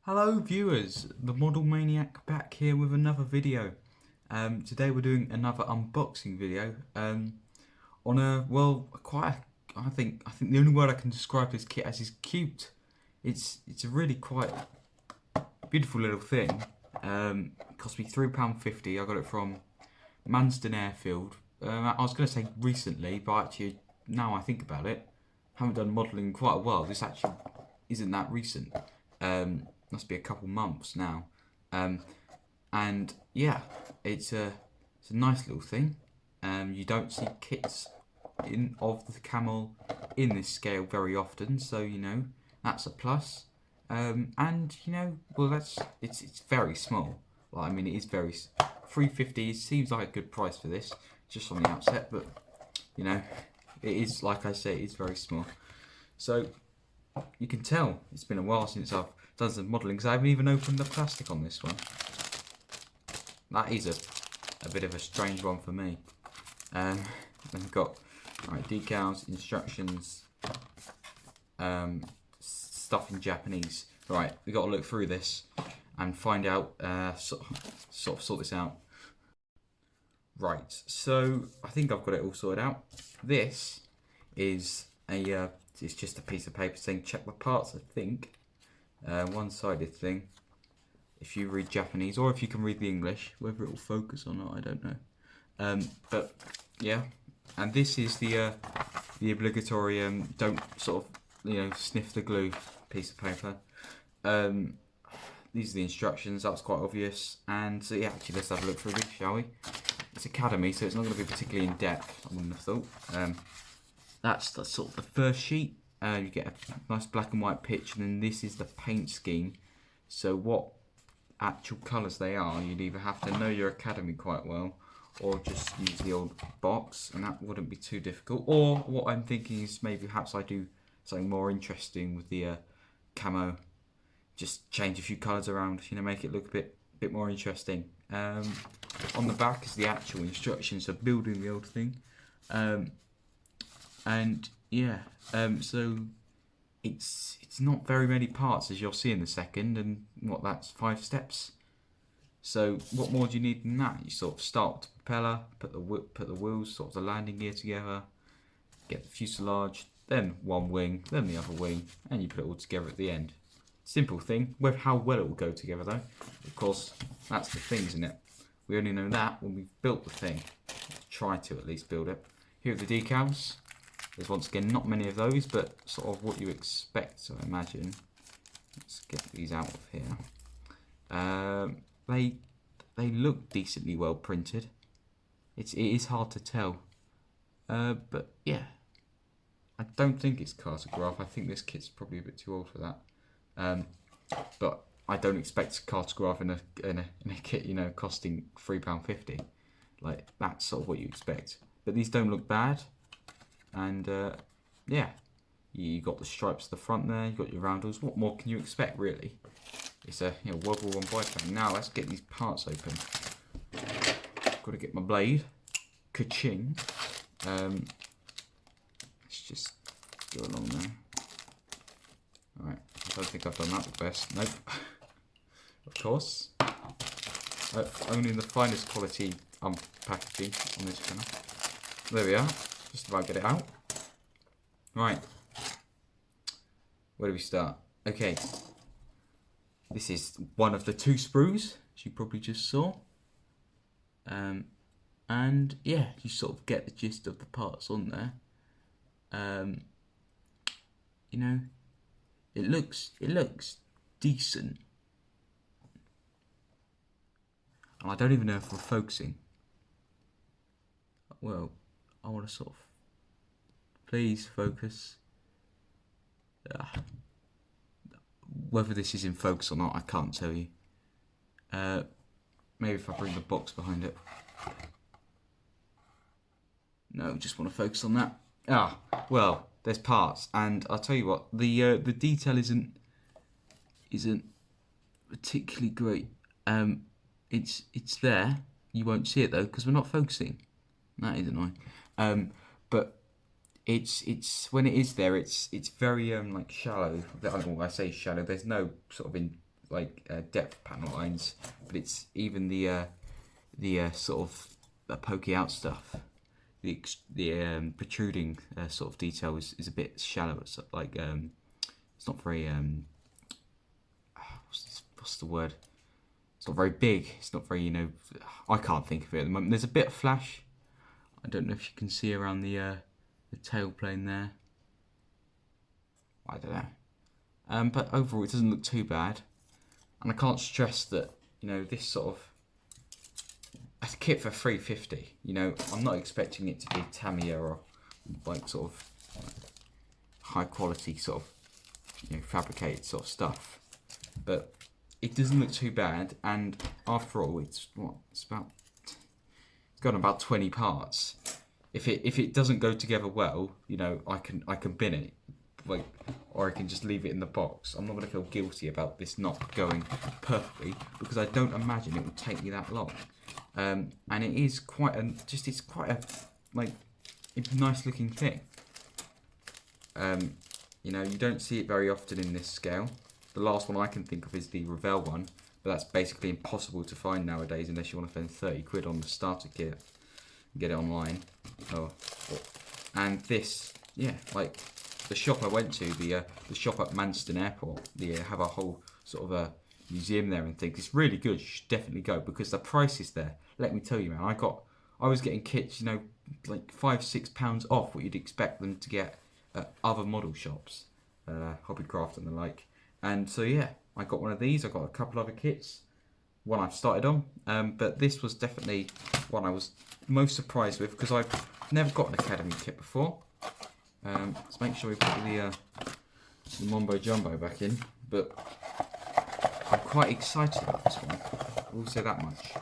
Hello viewers, the Model Maniac back here with another video. Today we're doing another unboxing video on a, I think the only word I can describe this kit as is cute. It's a really quite beautiful little thing. It cost me £3.50. I got it from Manston Airfield. I was going to say recently, but actually now I think about it, I haven't done modelling in quite a while. This actually isn't that recent. Must be a couple months now. Um, and yeah, it's a nice little thing. You don't see kits of the Camel in this scale very often, so that's a plus. And well, it's very small. Well, I mean, it is very £3.50 seems like a good price for this, just on the outset, but it is, like I say, it's very small. So you can tell it's been a while since I've done some modelling because I haven't even opened the plastic on this one. That is a bit of a strange one for me. Then we've got decals, instructions, stuff in Japanese. Right, we've got to look through this and find out, sort this out. Right, so I think I've got it all sorted out. This is it's just a piece of paper saying check the parts, I think. One-sided thing. If you read Japanese, or if you can read the English, whether it will focus or not, I don't know. But yeah, and this is the obligatory don't sort of sniff the glue piece of paper. These are the instructions. That was quite obvious. And so yeah, actually let's have a look through this, shall we? It's Academy, so it's not going to be particularly in depth. I wouldn't have thought. That's sort of the first sheet. You get a nice black and white pitch, and then this is the paint scheme. So what actual colours they are, you'd either have to know your Academy quite well, or just use the old box, and that wouldn't be too difficult. Or what I'm thinking is maybe perhaps I do something more interesting with the camo. Just change a few colours around, make it look a bit more interesting. On the back is the actual instructions of building the old thing. And yeah, so it's not very many parts, as you'll see in a second, and that's 5 steps. So what more do you need than that? You sort of start with the propeller, put the wheels, sort of the landing gear together, get the fuselage, then one wing, then the other wing, and you put it all together at the end. Simple thing. With how well it will go together though, of course, that's the thing, isn't it? We only know that when we've built the thing. Try to at least build it. Here are the decals. There's once again not many of those, but sort of what you expect, so I imagine. Let's get these out of here. They look decently well printed. It is hard to tell, but yeah, I don't think it's cartograph. I think this kit's probably a bit too old for that. But I don't expect cartograph in a kit, costing £3.50. Like that's sort of what you expect. But these don't look bad. And yeah, you got the stripes at the front there, you got your roundels. What more can you expect, really? It's a World War I biplane. Now let's get these parts open. Got to get my blade. Ka-ching. Let's just go along there. Alright, I don't think I've done that the best. Nope. Of course. Only in the finest quality packaging on this channel. There we are. Just about get it out. Right. Where do we start? Okay. This is one of the 2 sprues, as you probably just saw. And yeah, you sort of get the gist of the parts on there. It looks decent. And I don't even know if we're focusing. Well, I want to sort of, please focus. Whether this is in focus or not, I can't tell you. Maybe if I bring the box behind it. No, just want to focus on that. Well, there's parts, and I'll tell you what, the detail isn't particularly great. It's there. You won't see it though because we're not focusing. That is annoying. But it's when it is there, it's very like shallow. When I say shallow, there's no sort of like depth panel lines, but it's even the sort of the pokey out stuff. The protruding sort of detail is a bit shallow. It's like it's not very what's the word? It's not very big. It's not very, I can't think of it at the moment. There's a bit of flash. I don't know if you can see around the tail plane there. I don't know. But overall, it doesn't look too bad. And I can't stress that, this sort of a kit for $350. I'm not expecting it to be Tamiya or like sort of high quality sort of fabricated sort of stuff. But it doesn't look too bad, and after all, it's got about 20 parts. If it doesn't go together well, I can bin it, or I can just leave it in the box. I'm not going to feel guilty about this not going perfectly, because I don't imagine it will take me that long. And it is quite a nice looking thing. You don't see it very often in this scale. The last one I can think of is the Revell one, but that's basically impossible to find nowadays unless you want to spend 30 quid on the starter kit and get it online. And this, like the shop I went to, the shop at Manston Airport, they have a whole sort of a museum there and things. It's really good. You should definitely go because the price is there. Let me tell you, man. I was getting kits, like £5-6 off what you'd expect them to get at other model shops, Hobbycraft and the like. And so I got one of these. I got a couple other kits, one I've started on, but this was definitely one I was most surprised with because I've never got an Academy kit before. Let's make sure we put the Mambo Jumbo back in, but I'm quite excited about this one. I will say that much.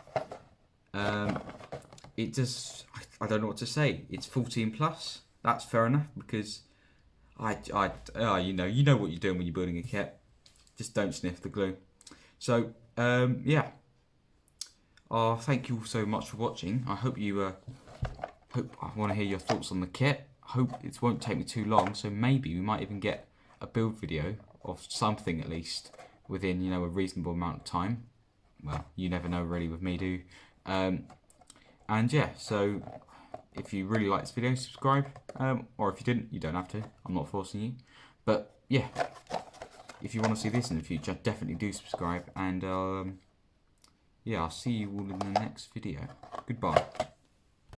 It does. I don't know what to say. It's 14 plus. That's fair enough because you know what you're doing when you're building a kit. Just don't sniff the glue. So thank you all so much for watching. I hope you I want to hear your thoughts on the kit. I hope it won't take me too long. So maybe we might even get a build video of something at least within a reasonable amount of time. Well, you never know really with me, do. So if you really like this video, subscribe. Or if you didn't, you don't have to. I'm not forcing you. But if you want to see this in the future, definitely do subscribe. And I'll see you all in the next video. Goodbye.